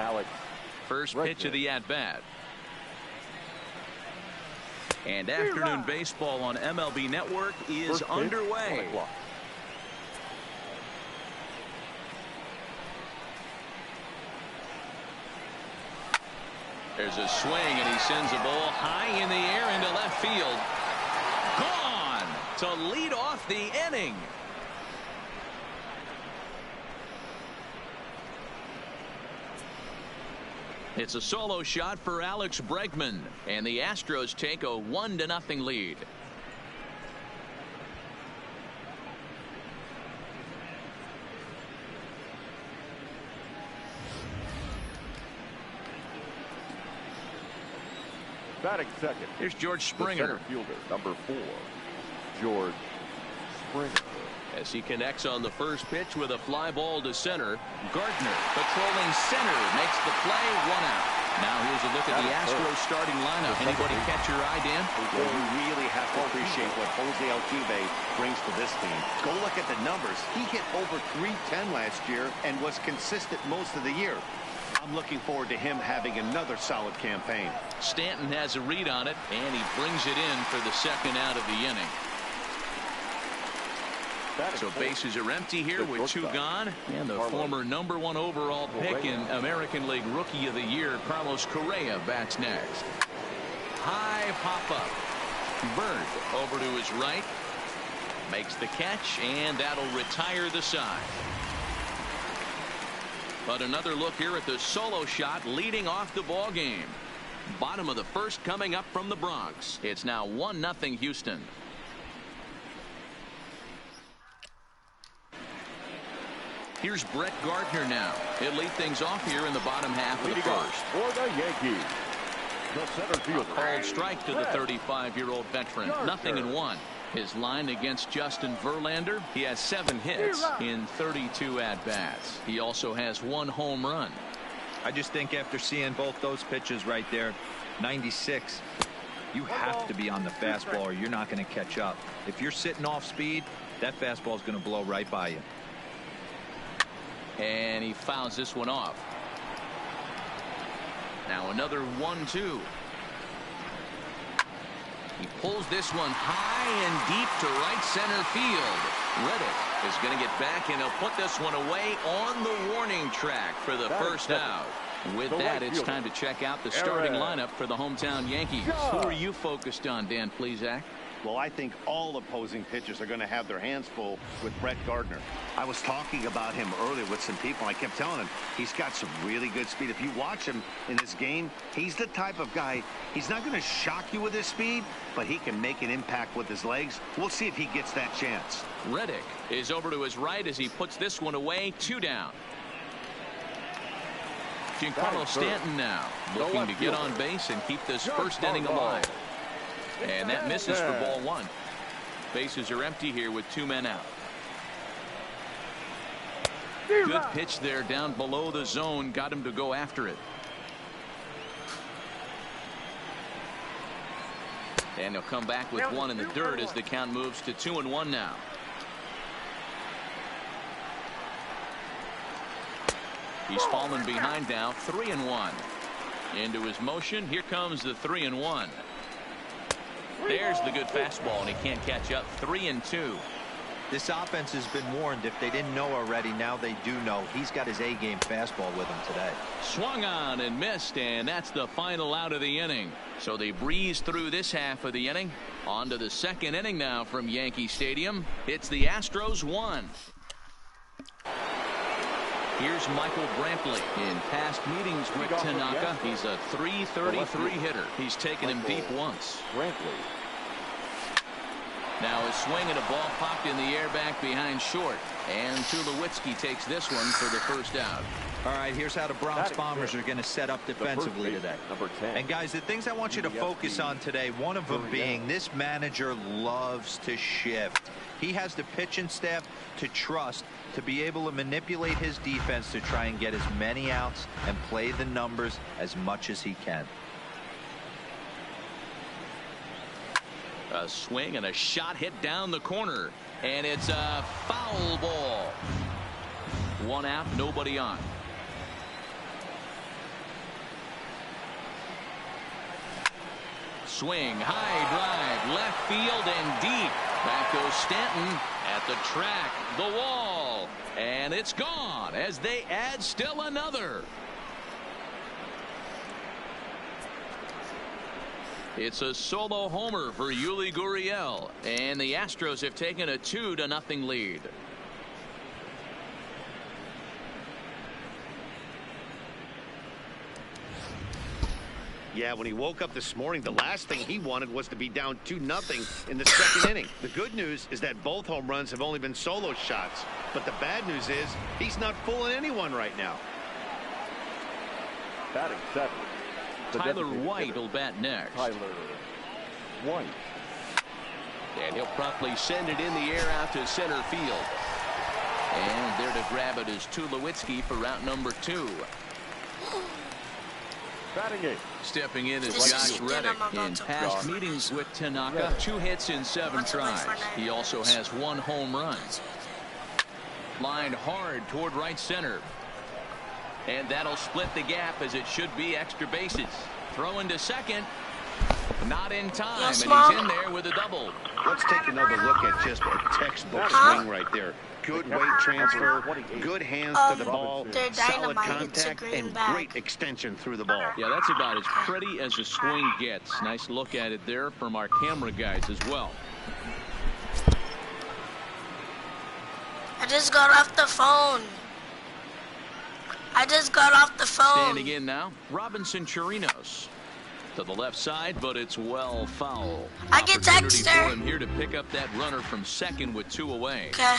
Alex. First pitch of the at-bat. And afternoon baseball on MLB Network is underway. There's a swing, and he sends a ball high in the air into left field. Gone to lead off the inning. It's a solo shot for Alex Bregman, and the Astros take a 1-0 lead. Batting second. Here's George Springer. Center fielder, number 4, George Springer. As he connects on the first pitch with a fly ball to center. Gardner patrolling center makes the play, 1 out. Now here's a look at the Astros starting lineup. Anybody catch your eye, Dan? Well, you really have to appreciate what Jose Altuve brings to this team. Go look at the numbers. He hit over .310 last year and was consistent most of the year. I'm looking forward to him having another solid campaign. Stanton has a read on it, and he brings it in for the second out of the inning. So bases are empty here with 2 gone, and the former #1 overall pick in American League Rookie of the Year, Carlos Correa, bats next. High pop-up. Bird over to his right. Makes the catch, and that'll retire the side. But another look here at the solo shot leading off the ball game. Bottom of the first coming up from the Bronx. It's now 1-0 Houston. Here's Brett Gardner now. He'll lead things off here in the bottom half of the first. For the Yankees, the center fielder. Called strike to the 35-year-old veteran. 0-1. His line against Justin Verlander. He has 7 hits in 32 at-bats. He also has 1 home run. I just think after seeing both those pitches right there, 96, you have to be on the fastball or you're not going to catch up. If you're sitting off speed, that fastball is going to blow right by you. And he fouls this one off. Now another 1-2. He pulls this one high and deep to right center field. Reddick is going to get back, and he'll put this one away on the warning track for the first out. With that, it's time to check out the starting lineup for the hometown Yankees. Who are you focused on, Dan Plesac? Well, I think all opposing pitchers are going to have their hands full with Brett Gardner. I was talking about him earlier with some people. I kept telling him he's got some really good speed. If you watch him in this game, he's the type of guy, he's not going to shock you with his speed, but he can make an impact with his legs. We'll see if he gets that chance. Reddick is over to his right as he puts this one away, 2 down. Giancarlo Stanton now looking to get on base and keep this first inning alive. And that misses for ball 1. Bases are empty here with 2 men out. Good pitch there down below the zone. Got him to go after it. And he'll come back with 1 in the dirt as the count moves to 2-1 now. He's fallen behind now, 3-1. Into his motion. Here comes the 3-1. There's the good fastball, and he can't catch up. 3-2. This offense has been warned. If they didn't know already, now they do know. He's got his A-game fastball with him today. Swung on and missed, and that's the final out of the inning. So they breeze through this half of the inning. On to the second inning now from Yankee Stadium. It's the Astros 1. Here's Michael Brantley. In past meetings with Tanaka, he's a .333 hitter. He's taken him deep once. Now a swing and a ball popped in the air back behind short. And Tulowitzki takes this one for the first out. All right, here's how the Bronx Bombers are going to set up defensively today. And guys, the things I want you to focus on today, one of them being this manager loves to shift. He has the pitching staff to trust to be able to manipulate his defense to try and get as many outs and play the numbers as much as he can. A swing and a shot hit down the corner, and it's a foul ball. 1 out, nobody on. swing. High drive, left field and deep. Back goes Stanton at the track, the wall, and it's gone as they add still another. It's a solo homer for Yuli Gurriel, and the Astros have taken a 2-0 lead. Yeah, when he woke up this morning, the last thing he wanted was to be down 2-0 in the second inning. The good news is that both home runs have only been solo shots. But the bad news is he's not fooling anyone right now. Batting seventh. Tyler White will bat next. Tyler White. And he'll promptly send it in the air out to center field. And there to grab it is Tulowitzki for route number 2. Batting eighth. Stepping in is Josh Reddick. In past meetings with Tanaka, 2 hits in 7 tries. He also has 1 home run. Lined hard toward right center. And that'll split the gap as it should be extra bases. Throwing to second. Not in time, and he's in there with a double. Let's take another look at just a textbook swing right there. Good weight transfer, good hands to the ball, solid contact, and great extension through the ball. Yeah, that's about as pretty as a swing gets. Nice look at it there from our camera guys as well. I just got off the phone. Standing in now, Robinson Chirinos. To the left side, but it's well foul. I get Opportunity Dexter. for him here to pick up that runner from second with 2 away. Okay.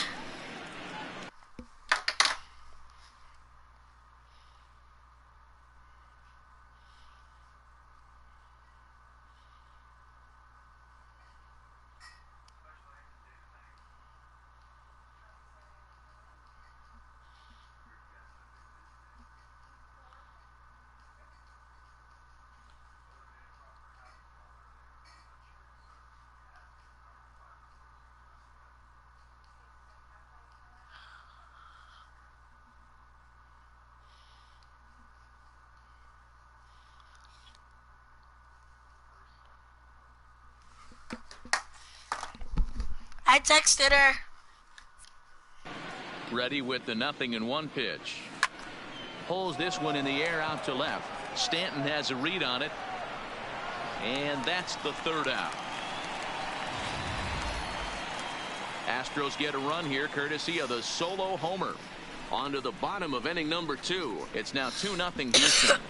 I texted her. Ready with the 0-1 pitch. Pulls this one in the air out to left. Stanton has a read on it. And that's the 3rd out. Astros get a run here courtesy of the solo homer. On to the bottom of inning number 2. It's now 2-0 Houston.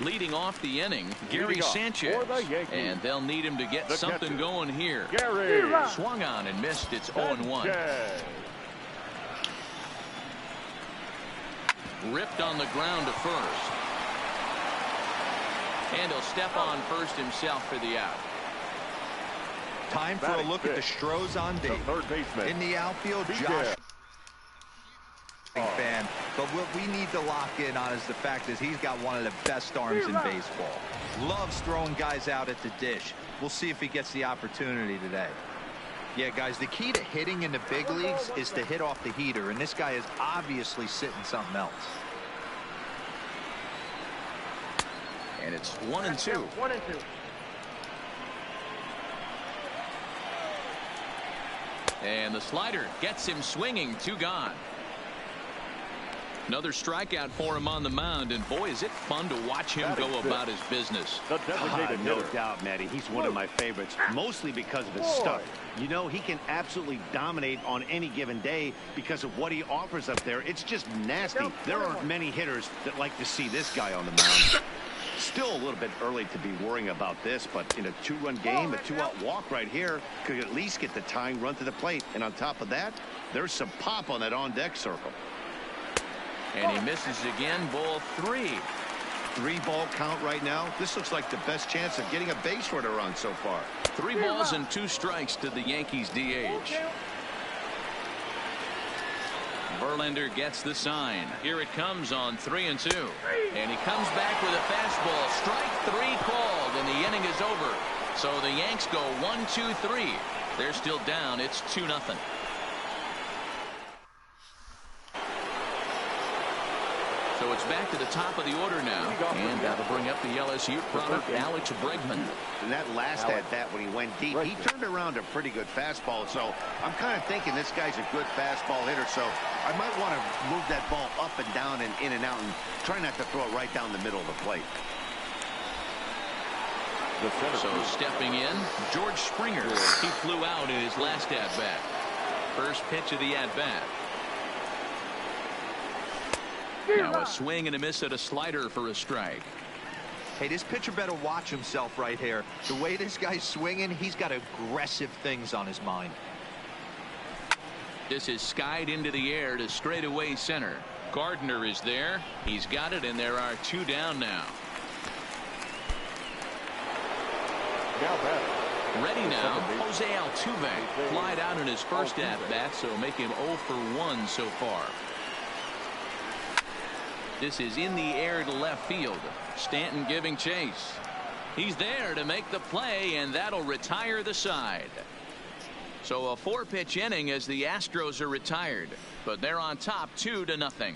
Leading off the inning, Gary Sanchez. And they'll need him to get something going here. Gary. Swung on and missed. It's 0-1. Ripped on the ground to first. And he'll step on first himself for the out. Time for a look at the Astros on base. Third baseman. In the outfield, Josh. Fan, but what we need to lock in on is the fact that he's got one of the best arms in baseball. Loves throwing guys out at the dish. We'll see if he gets the opportunity today. Yeah, guys, the key to hitting in the big leagues is to hit off the heater, and this guy is obviously sitting something else. And it's 1-2. 1-2. And the slider gets him swinging. 2 gone. Another strikeout for him on the mound, and boy, is it fun to watch him go about his business. No doubt, Matty. He's one of my favorites, mostly because of his stuff. You know, he can absolutely dominate on any given day because of what he offers up there. It's just nasty. There aren't many hitters that like to see this guy on the mound. Still a little bit early to be worrying about this, but in a 2-run game, a 2-out walk right here could at least get the tying run to the plate. And on top of that, there's some pop on that on-deck circle. And he misses again. Ball 3. 3-ball count right now. This looks like the best chance of getting a base runner on so far. 3 balls and 2 strikes to the Yankees DH. Verlander gets the sign. Here it comes on 3-2. And he comes back with a fastball. Strike 3 called, and the inning is over. So the Yanks go 1-2-3. They're still down. It's 2-0. So it's back to the top of the order now, and that'll bring up the LSU product, Alex Bregman. And that last at bat when he went deep, he turned around a pretty good fastball. So I'm kind of thinking this guy's a good fastball hitter. So I might want to move that ball up and down and in and out and try not to throw it right down the middle of the plate. So stepping in, George Springer. He flew out in his last at-bat. First pitch of the at-bat. Now a swing and a miss at a slider for a strike. Hey, this pitcher better watch himself right here. The way this guy's swinging, he's got aggressive things on his mind. This is skied into the air to straightaway center. Gardner is there. He's got it, and there are 2 down now. Ready now, Jose Altuve. Flied out in his first at-bat, so make him 0 for 1 so far. This is in the air to left field. Stanton giving chase. He's there to make the play, and that'll retire the side. So a 4-pitch inning as the Astros are retired, but they're on top 2-0.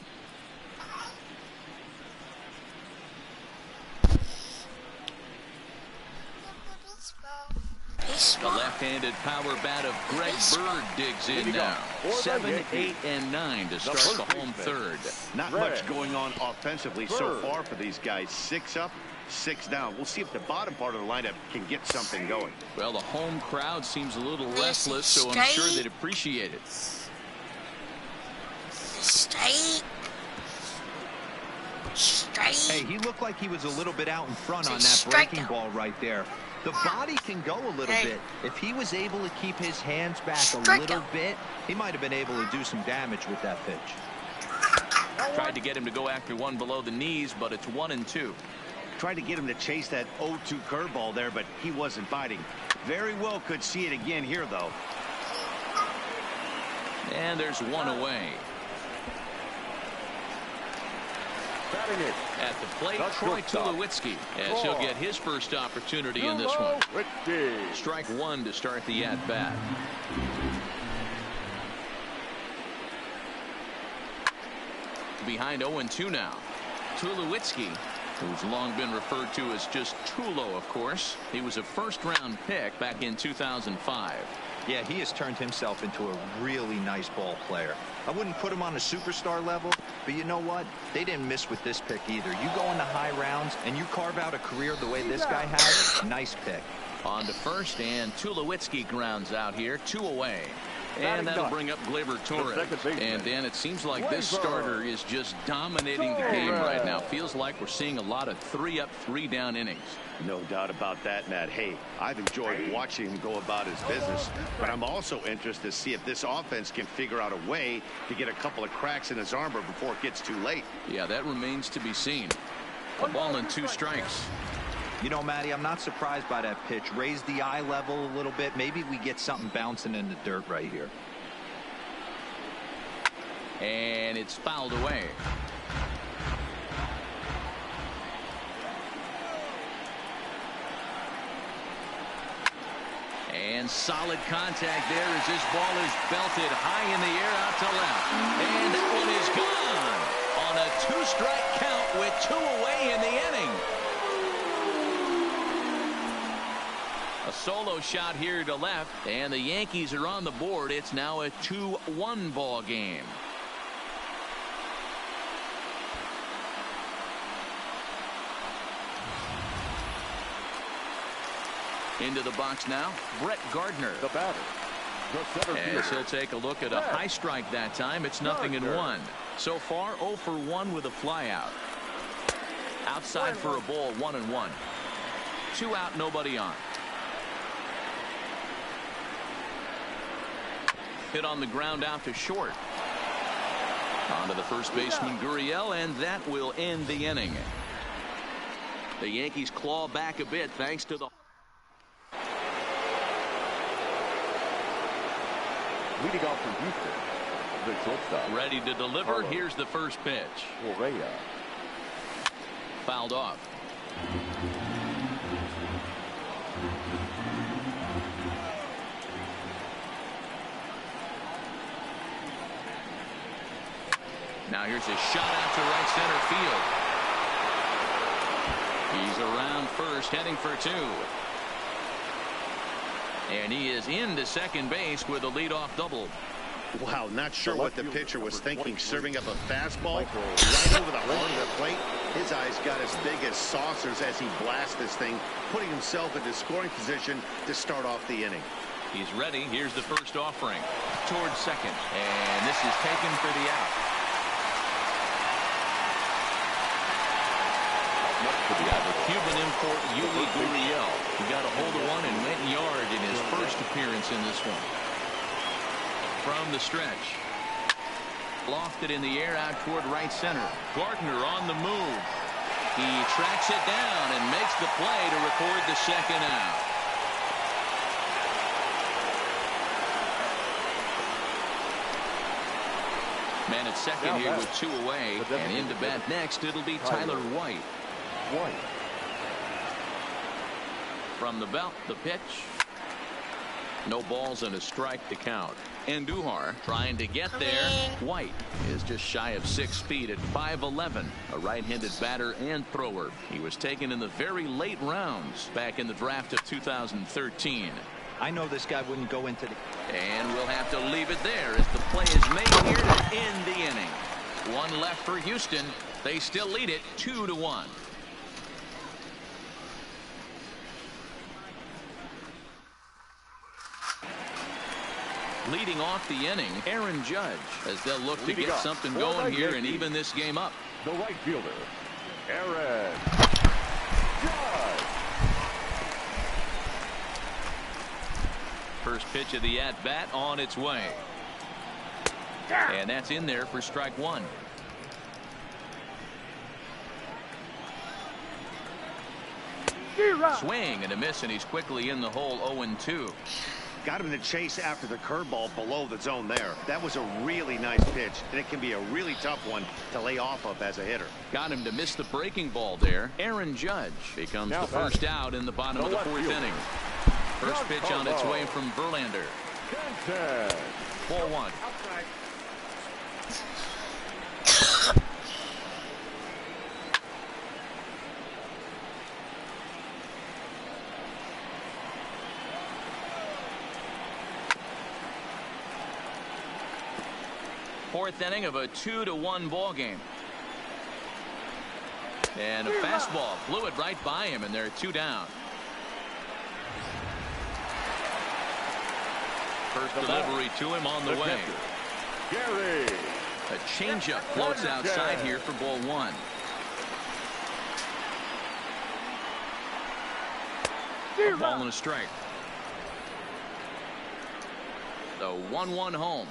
The left-handed power bat of Greg Bird digs in now. 7, 8, and 9 to start the home third. Not much going on offensively so far for these guys. 6 up, 6 down. We'll see if the bottom part of the lineup can get something going. Well, the home crowd seems a little restless, so I'm sure they'd appreciate it. Straight. Hey, he looked like he was a little bit out in front on that breaking ball right there. The body can go a little bit. If he was able to keep his hands back a little bit, he might have been able to do some damage with that pitch. Tried to get him to go after one below the knees, but it's 1-2. Tried to get him to chase that 0-2 curveball there, but he wasn't biting. Very well could see it again here, though. And there's 1 away. At the plate, Troy Tulowitzki, as he'll get his first opportunity in this one. Strike 1 to start the at-bat. Behind 0-2 now. Tulowitzki, who's long been referred to as just Tulo, of course. He was a first-round pick back in 2005. Yeah, he has turned himself into a really nice ball player. I wouldn't put him on a superstar level, but you know what? They didn't miss with this pick either. You go into high rounds and you carve out a career the way this guy has. Nice pick. On to first, and Tulowitzki grounds out here, 2 away. And that'll bring up Gleyber Torres. And then it seems like this starter is just dominating the game right now. Feels like we're seeing a lot of 3-up, 3-down innings. No doubt about that, Matt. Hey, I've enjoyed watching him go about his business, but I'm also interested to see if this offense can figure out a way to get a couple of cracks in his armor before it gets too late. Yeah, that remains to be seen. A ball and 2 strikes. You know, Matty, I'm not surprised by that pitch. Raise the eye level a little bit. Maybe we get something bouncing in the dirt right here. And it's fouled away. And solid contact there as this ball is belted high in the air out to left. And that one is gone on a 2-strike count with 2 away in the inning. A solo shot here to left, and the Yankees are on the board. It's now a 2-1 ball game. Into the box now, Brett Gardner. The batter. As he'll take a look at a high strike that time. It's 0-1. So far, 0 for 1 with a flyout. Outside for a ball, 1-1. 2 out, nobody on. Hit on the ground out to short. On to the first baseman, Gurriel, and that will end the inning. The Yankees claw back a bit thanks to the leading off from Houston, the shortstop. Ready to deliver. Here's the first pitch. Correa. Fouled off. Now here's a shot out to right center field. He's around first, heading for two. And he is into second base with a leadoff double. Wow, not sure what the pitcher was thinking, serving up a fastball right over the heart of the plate. His eyes got as big as saucers as he blasted this thing, putting himself into scoring position to start off the inning. He's ready. Here's the first offering towards second, and this is taken for the out. The Cuban import Yuli Gurriel. He got a hold of one and went yard in his first appearance in this one. From the stretch, lofted in the air out toward right center. Gardner on the move. He tracks it down and makes the play to record the second out. Man at second here with two away, and into bat next it'll be Tyler White. From the belt, the pitch. No balls and a strike to count. Andujar trying to get there. White is just shy of 6 feet at 5'11", a right-handed batter and thrower. He was taken in the very late rounds back in the draft of 2013. I know this guy wouldn't go into the... And we'll have to leave it there as the play is made here to end the inning. One left for Houston. They still lead it 2-1. Leading off the inning, Aaron Judge, as they'll look to get something going here and even this game up. The right fielder, Aaron Judge. First pitch of the at-bat on its way. And that's in there for strike one. Swing and a miss, and he's quickly in the hole. 0-2. Got him to chase after the curveball below the zone there. That was a really nice pitch, and it can be a really tough one to lay off of as a hitter. Got him to miss the breaking ball there. Aaron Judge becomes the first out in the bottom of the fourth inning. First pitch on its way from Verlander. Ball one. Fourth inning of a 2-1 ball game. And a fastball blew it right by him, and they're 2 down. First delivery to him on the way. A changeup floats outside here for ball one. A ball and a strike. The 1-1 home.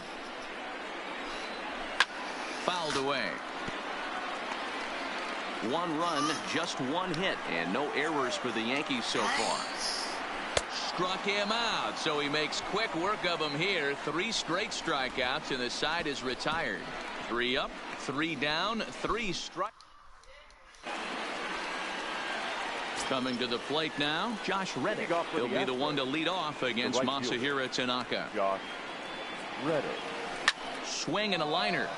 Fouled away. 1 run, just 1 hit, and no errors for the Yankees so far. Struck him out, so he makes quick work of him here. 3 straight strikeouts, and the side is retired. 3 up, 3 down, 3 strikes. Coming to the plate now, Josh Reddick. He'll be the one to lead off against Masahiro Tanaka. Josh Reddick. Swing and a liner.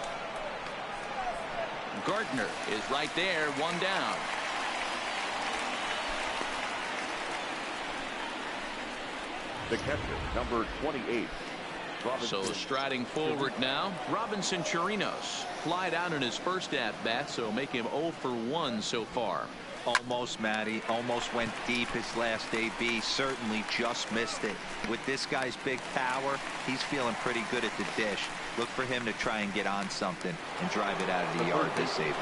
Gardner is right there, 1 down. The catcher, number 28. So striding forward now, Robinson Chirinos. Flied out in his first at-bat, so make him 0 for 1 so far. Almost, Matty. Almost went deep his last AB. Certainly just missed it. With this guy's big power, he's feeling pretty good at the dish. Look for him to try and get on something and drive it out of the yard this AB.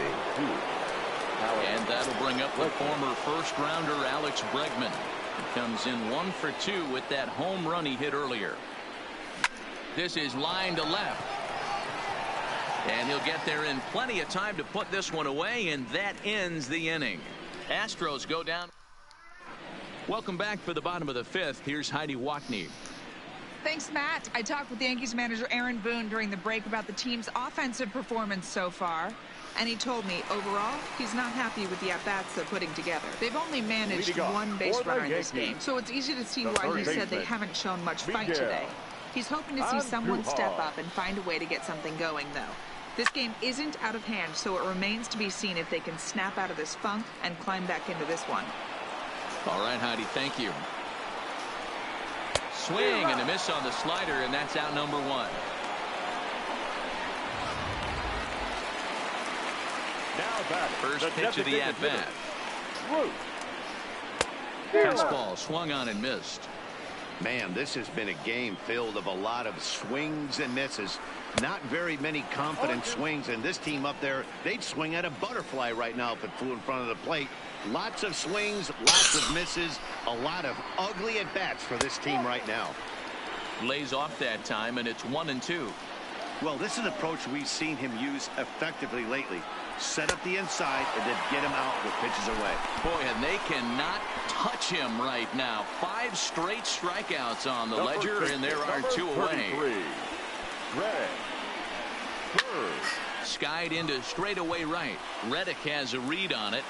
And that'll bring up the former first-rounder Alex Bregman. He comes in 1 for 2 with that home run he hit earlier. This is line to left. And he'll get there in plenty of time to put this one away, and that ends the inning. Astros go down. Welcome back for the bottom of the 5th. Here's Heidi Watney. Thanks, Matt. I talked with Yankees manager Aaron Boone during the break about the team's offensive performance so far. And he told me, overall, he's not happy with the at-bats they're putting together. They've only managed 1 base runner in this game, so it's easy to see why he said they haven't shown much fight today. He's hoping to see someone step up and find a way to get something going, though. This game isn't out of hand, so it remains to be seen if they can snap out of this funk and climb back into this one. All right, Heidi, thank you. Swing and a miss on the slider, and that's out number 1. First pitch of the at-bat. Fastball swung on and missed. Man, this has been a game filled of a lot of swings and misses. Not very many confident swings, and this team up there, they'd swing at a butterfly right now if it flew in front of the plate. Lots of swings, lots of misses, a lot of ugly at-bats for this team right now. Lays off that time, and it's 1-2. Well, this is an approach we've seen him use effectively lately. Set up the inside and then get him out with pitches away. Boy, and they cannot touch him right now. 5 straight strikeouts on the ledger, and there are 2 away. Skied into straightaway right. Reddick has a read on it.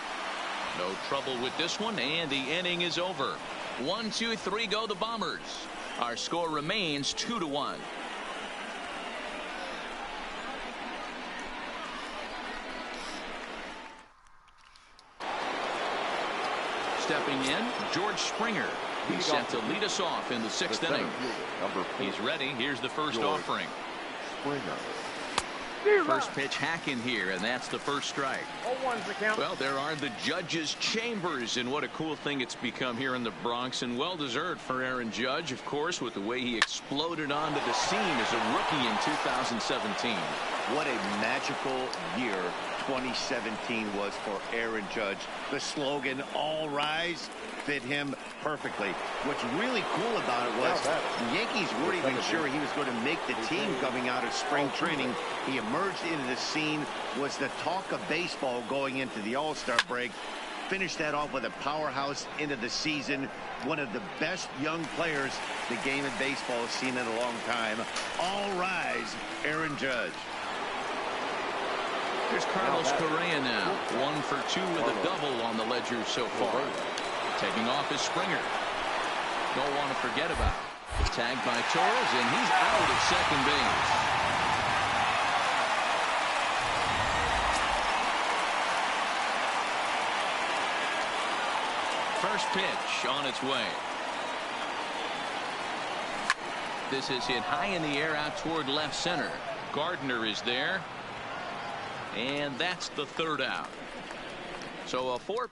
No trouble with this one, and the inning is over. 1-2-3 go the Bombers. Our score remains 2-1. Stepping in, George Springer. He's set to lead us off in the 6th inning. He's ready. Here's the first offering. First pitch hacking here, and that's the first strike. Well, there are the judges' chambers, and what a cool thing it's become here in the Bronx, and well-deserved for Aaron Judge, of course, with the way he exploded onto the scene as a rookie in 2017. What a magical year 2017 was for Aaron Judge. The slogan, "All Rise," fit him perfectly. What's really cool about it was the Yankees weren't even sure he was going to make the team coming out of spring training. He emerged into the scene, was the talk of baseball going into the All-Star break. Finished that off with a powerhouse into the season. One of the best young players the game of baseball has seen in a long time. All rise, Aaron Judge. Here's Carlos Correa now. 1 for 2 with a double on the ledger so far. Taking off is Springer. Don't want to forget about it. Tagged by Torres, and he's out at second base. First pitch on its way. This is hit high in the air out toward left center. Gardner is there. And that's the 3rd out. So a 4.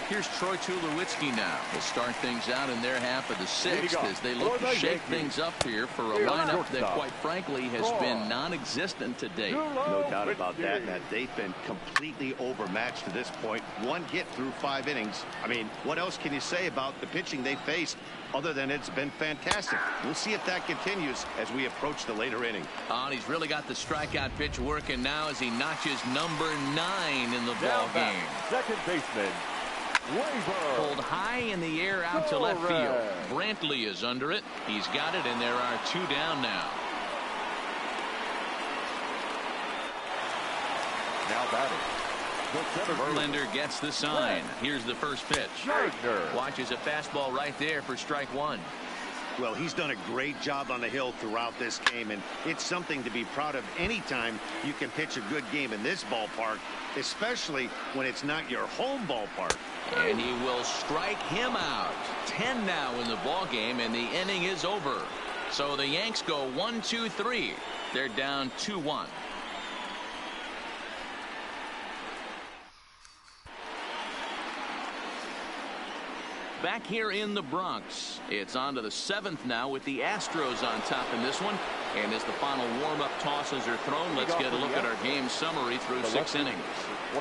Here's Troy Tulowitzki now. We'll start things out in their half of the 6th as they look to shake things up here for a lineup that, quite frankly, has been non-existent to date. No doubt about that, Matt. They've been completely overmatched to this point. 1 hit through 5 innings. I mean, what else can you say about the pitching they faced other than it's been fantastic? We'll see if that continues as we approach the later inning. And he's really got the strikeout pitch working now as he notches number 9 in the ball game. Second baseman. Pulled high in the air out to left field. Brantley is under it. He's got it, and there are 2 down now. Now batting. Verlander gets the sign. Here's the first pitch. Watches a fastball right there for strike 1. Well, he's done a great job on the hill throughout this game, and it's something to be proud of anytime you can pitch a good game in this ballpark, especially when it's not your home ballpark. And he will strike him out. 10 now in the ball game, and the inning is over. So the Yanks go 1-2-3. They're down 2-1. Back here in the Bronx, it's on to the 7th now with the Astros on top in this one. And as the final warm-up tosses are thrown, let's get a look at our game summary through 6 innings.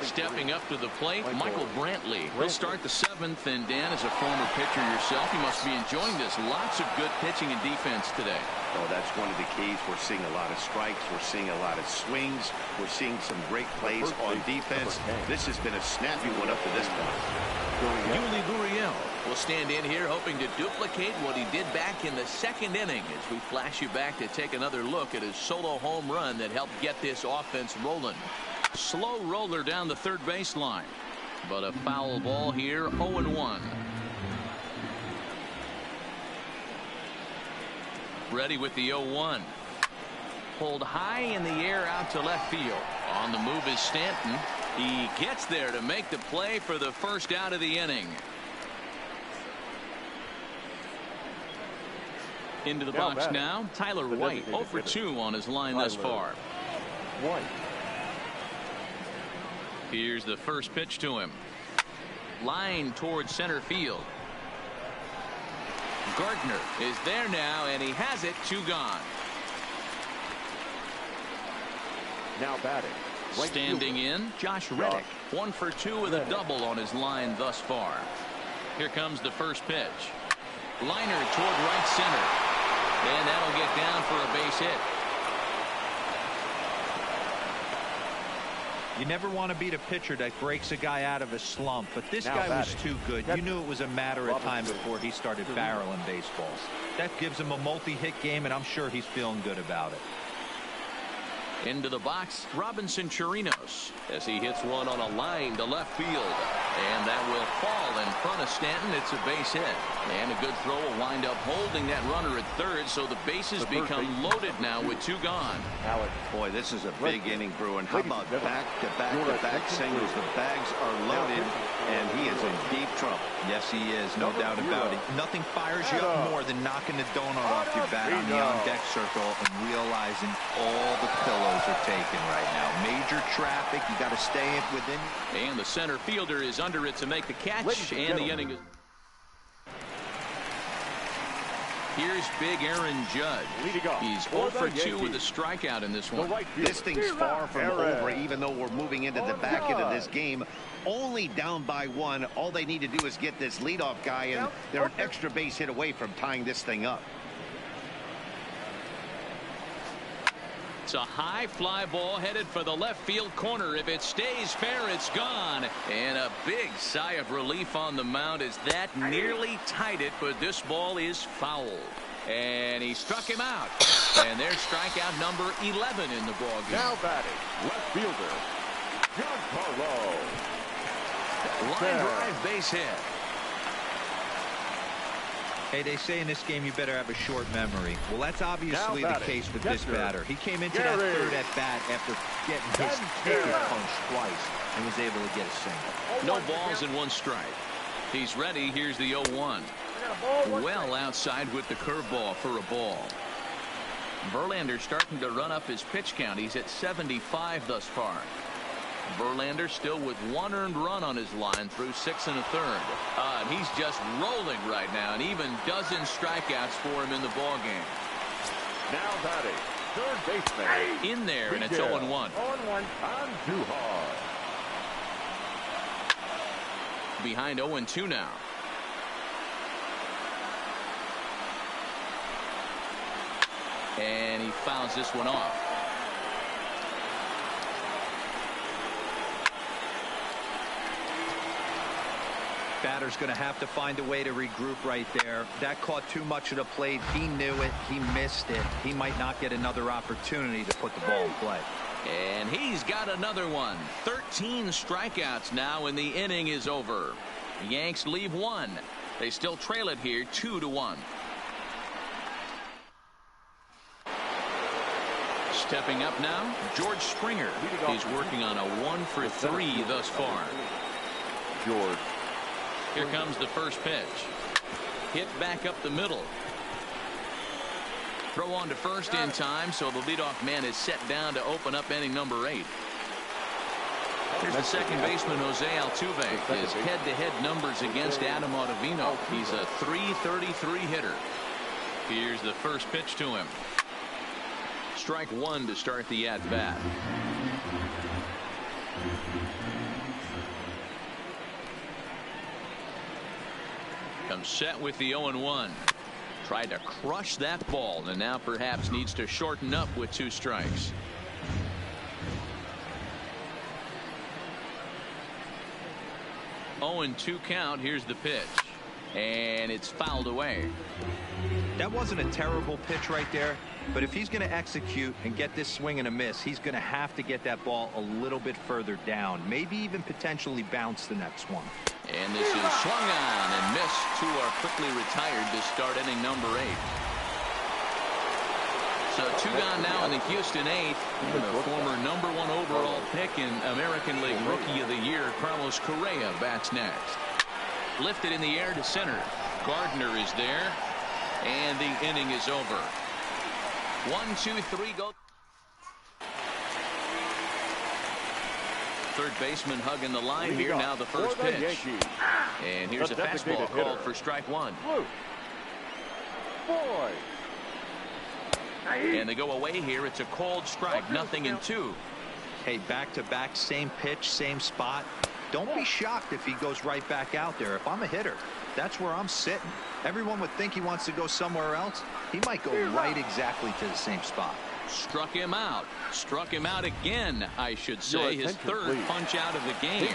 Stepping up to the plate, Michael Brantley. He'll start the 7th, and Dan, as a former pitcher yourself, you must be enjoying this. Lots of good pitching and defense today. Oh, that's one of the keys. We're seeing a lot of strikes. We're seeing a lot of swings. We're seeing some great plays on defense. This has been a snappy one up to this point. Yuli Gurriel will stand in here hoping to duplicate what he did back in the 2nd inning as we flash you back to take another look at his solo home run that helped get this offense rolling. Slow roller down the 3rd baseline, but a foul ball here. 0-1. Ready with the 0-1. pulled high in the air out to left field. On the move is Stanton. He gets there to make the play for the first out of the inning. Into the box now, Tyler White, 0 for 2 on his line thus far. White. Here's the first pitch to him. Line towards center field. Gardner is there now, and he has it. 2 gone. Now batting. Right Standing fielder. in, Josh Reddick. 1 for 2 with a double on his line thus far. Here comes the first pitch. Liner toward right center. And that'll get down for a base hit. You never want to beat a pitcher that breaks a guy out of a slump, but this guy was too good. You knew it was a matter of time before he started barreling baseballs. That gives him a multi-hit game, and I'm sure he's feeling good about it. Into the box, Robinson Chirinos, as he hits one on a line to left field. And that will fall in front of Stanton. It's a base hit. And a good throw will wind up holding that runner at third, so the bases become loaded now with 2 gone. Boy, this is a big inning, Bruin. How about back-to-back-to-back singles? The bags are loaded, and he is in deep trouble. Yes, he is. No doubt about it. Nothing fires you up more than knocking the donut off your bat on the on-deck circle and realizing all the pillows are taken right now. Major traffic. You got to stay within. And the center fielder is under it to make the catch, and the inning is. Here's big Aaron Judge. He's 0 for 2 with a strikeout in this one. This thing's far from over, even though we're moving into the back end of this game. Only down by 1. All they need to do is get this leadoff guy, and they're an extra base hit away from tying this thing up. It's a high fly ball headed for the left field corner. If it stays fair, it's gone. And a big sigh of relief on the mound as that nearly tied it, but this ball is foul. And he struck him out. And there's strikeout number 11 in the ballgame. Now batting, left fielder, Giancarlo. Line drive base hit. Hey, they say in this game you better have a short memory. Well, that's obviously the case with this batter. He came into that third at bat after getting his ticket punched twice and was able to get a single. No balls and 1 strike. He's ready. Here's the 0-1. Well outside with the curveball for a ball. Verlander starting to run up his pitch count. He's at 75 thus far. Verlander still with 1 earned run on his line through 6 1/3. And he's just rolling right now, and even dozen strikeouts for him in the ballgame. Now batting, third baseman. In there, and it's 0-1. 0-1 on Duhar. Behind 0-2 now. And he fouls this one off. Batter's going to have to find a way to regroup right there. That caught too much of the plate. He knew it. He missed it. He might not get another opportunity to put the ball in play. And he's got another one. 13 strikeouts now, and the inning is over. The Yanks leave 1. They still trail it here 2-1. Stepping up now, George Springer. He's working on a 1 for 3 thus far. George. Here comes the first pitch. Hit back up the middle. Throw on to first in time, so the leadoff man is set down to open up inning number 8. Here's the second baseman, Jose Altuve. His head-to-head numbers against Adam Ottavino. He's a .333 hitter. Here's the first pitch to him. Strike 1 to start the at-bat. Comes set with the 0-1. Tried to crush that ball, and now perhaps needs to shorten up with 2 strikes. Oh, and 2 count. Here's the pitch, and it's fouled away. That wasn't a terrible pitch right there, but if he's going to execute and get this swing and a miss, he's going to have to get that ball a little bit further down, maybe even potentially bounce the next one. And this is swung on and missed. 2 are quickly retired to start inning number 8. So 2 gone now in the Houston 8th. And the former #1 overall pick in American League Rookie of the Year, Carlos Correa, bats next. Lifted in the air to center. Gardner is there. And the inning is over. 1, 2, 3, go. Third baseman hugging the line here. Now the first pitch. And here's a fastball called for strike 1. And they go away here. It's a called strike. 0-2. Hey, back-to-back, same pitch, same spot. Don't be shocked if he goes right back out there. If I'm a hitter, that's where I'm sitting. Everyone would think he wants to go somewhere else. He might go right exactly to the same spot. Struck him out. Struck him out again, I should say. His third punch out of the game.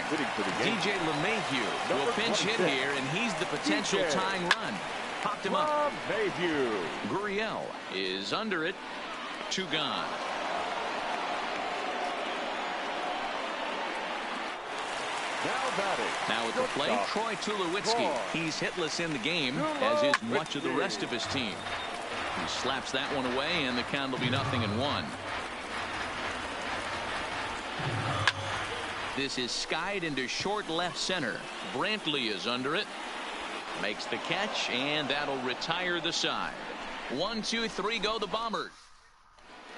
DJ LeMahieu will pinch hit here, and he's the potential tying run. Popped him up. Gurriel is under it. 2 gone. Now at the plate, Troy Tulowitzki. He's hitless in the game, as is much of the rest of his team. He slaps that one away, and the count will be 0-1. This is skied into short left center. Brantley is under it. Makes the catch, and that'll retire the side. 1, 2, 3, go the Bombers.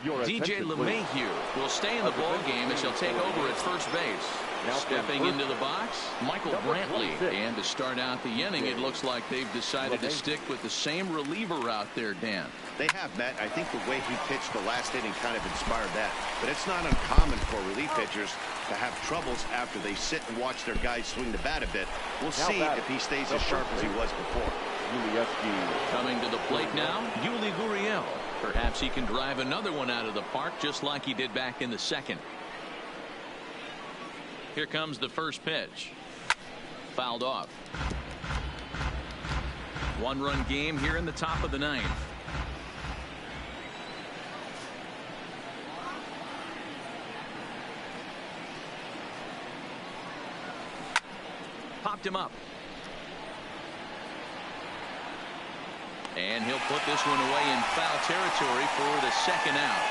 DJ LeMahieu will stay in the ball game as he'll take over at first base. Stepping into the box, Michael Brantley. And to start out the inning, it looks like they've decided to stick with the same reliever out there, Dan. They have, Matt. I think the way he pitched the last inning kind of inspired that. But it's not uncommon for relief pitchers to have troubles after they sit and watch their guys swing the bat a bit. We'll see if he stays as sharp as he was before. Coming to the plate now, Yuli Gurriel. Perhaps he can drive another one out of the park just like he did back in the second. Here comes the first pitch. Fouled off. 1-run game here in the top of the 9th. Popped him up. And he'll put this one away in foul territory for the second out.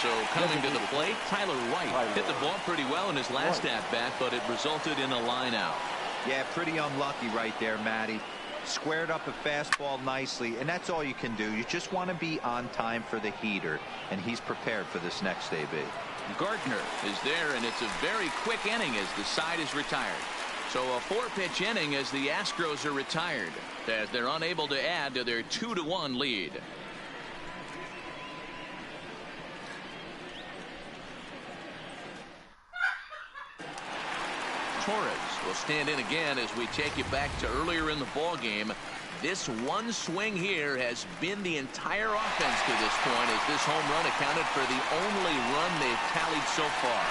So coming to the plate, Tyler White hit the ball pretty well in his last at-bat, but it resulted in a line out. Yeah, pretty unlucky right there, Matty. Squared up a fastball nicely, and that's all you can do. You just want to be on time for the heater, and he's prepared for this next AB. Gardner is there, and it's a very quick inning as the side is retired. So a 4-pitch inning as the Astros are retired, as they're unable to add to their 2-1 lead. Torres will stand in again as we take you back to earlier in the ball game. This one swing here has been the entire offense to this point, as this home run accounted for the only run they've tallied so far.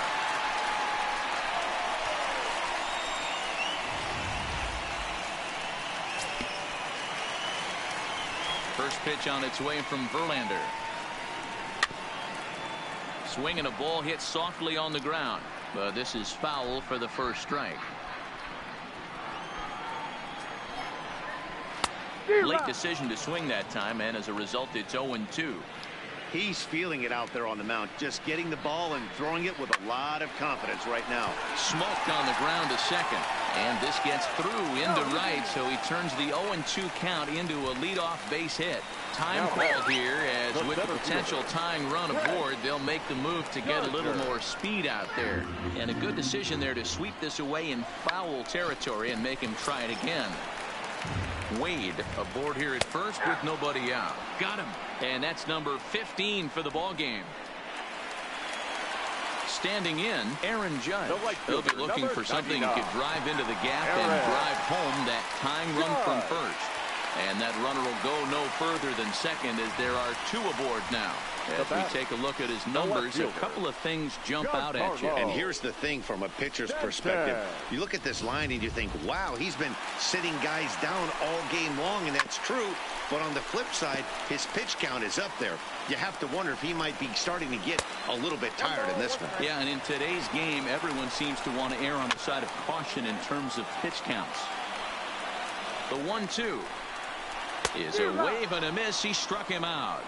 First pitch on its way from Verlander. Swing and a ball hit softly on the ground, but this is foul for the first strike. Late decision to swing that time, and as a result it's 0-2. He's feeling it out there on the mound, just getting the ball and throwing it with a lot of confidence right now. Smoked on the ground to second, and this gets through into right, so he turns the 0-2 count into a leadoff base hit. Time called here, as with the potential tying run aboard, they'll make the move to get a little more speed out there. And a good decision there to sweep this away in foul territory and make him try it again. Wade aboard here at first with nobody out. Got him. And that's number 15 for the ball game. Standing in, Aaron Judge. He'll be looking for something he could drive into the gap and drive home that tying run from first. And that runner will go no further than second, as there are 2 aboard now. As we take a look at his numbers, a couple of things jump out at you. And here's the thing from a pitcher's perspective. You look at this line and you think, wow, he's been sitting guys down all game long, and that's true. But on the flip side, his pitch count is up there. You have to wonder if he might be starting to get a little bit tired in this one. Yeah, and in today's game, everyone seems to want to err on the side of caution in terms of pitch counts. The 1-2. Is a wave and a miss. He struck him out.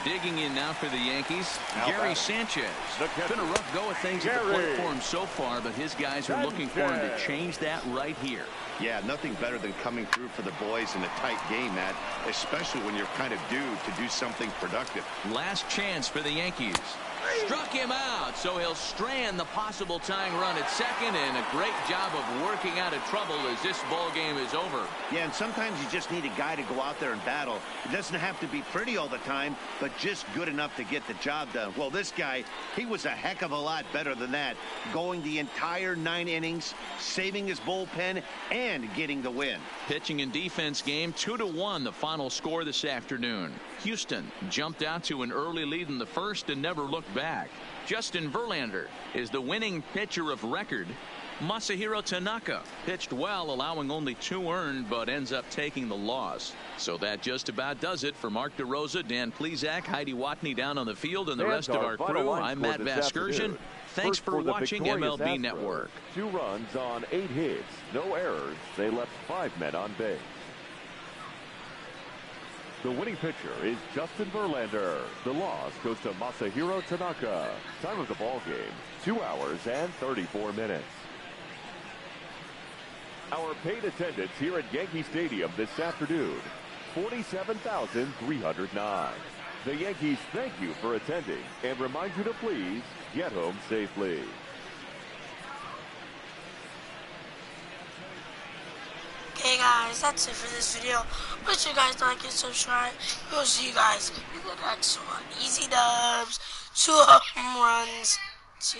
Digging in now for the Yankees, Gary Sanchez. It's been a rough go of things at the plate for him so far, but his guys are looking for him to change that right here. Yeah, nothing better than coming through for the boys in a tight game, Matt, especially when you're kind of due to do something productive. Last chance for the Yankees. Struck him out, so he'll strand the possible tying run at second, and a great job of working out of trouble as this ball game is over. Yeah, and sometimes you just need a guy to go out there and battle. It doesn't have to be pretty all the time, but just good enough to get the job done. Well, this guy, he was a heck of a lot better than that, going the entire 9 innings, saving his bullpen, and getting the win. Pitching and defense game, 2-1 the final score this afternoon. Houston jumped out to an early lead in the first and never looked back. Justin Verlander is the winning pitcher of record. Masahiro Tanaka pitched well, allowing only 2 earned, but ends up taking the loss. So that just about does it for Mark DeRosa, Dan Plesac, Heidi Watney down on the field, and the rest of our crew. I'm Matt Vasgersian. Thanks for watching MLB Astros. Network. 2 runs on 8 hits, no errors. They left 5 men on base. The winning pitcher is Justin Verlander. The loss goes to Masahiro Tanaka. Time of the ball game, 2 hours and 34 minutes. Our paid attendance here at Yankee Stadium this afternoon, 47,309. The Yankees thank you for attending and remind you to please get home safely. Okay guys, that's it for this video. Make sure you guys like and subscribe. We'll see you guys in the next one. Easy dubs, 2 home runs.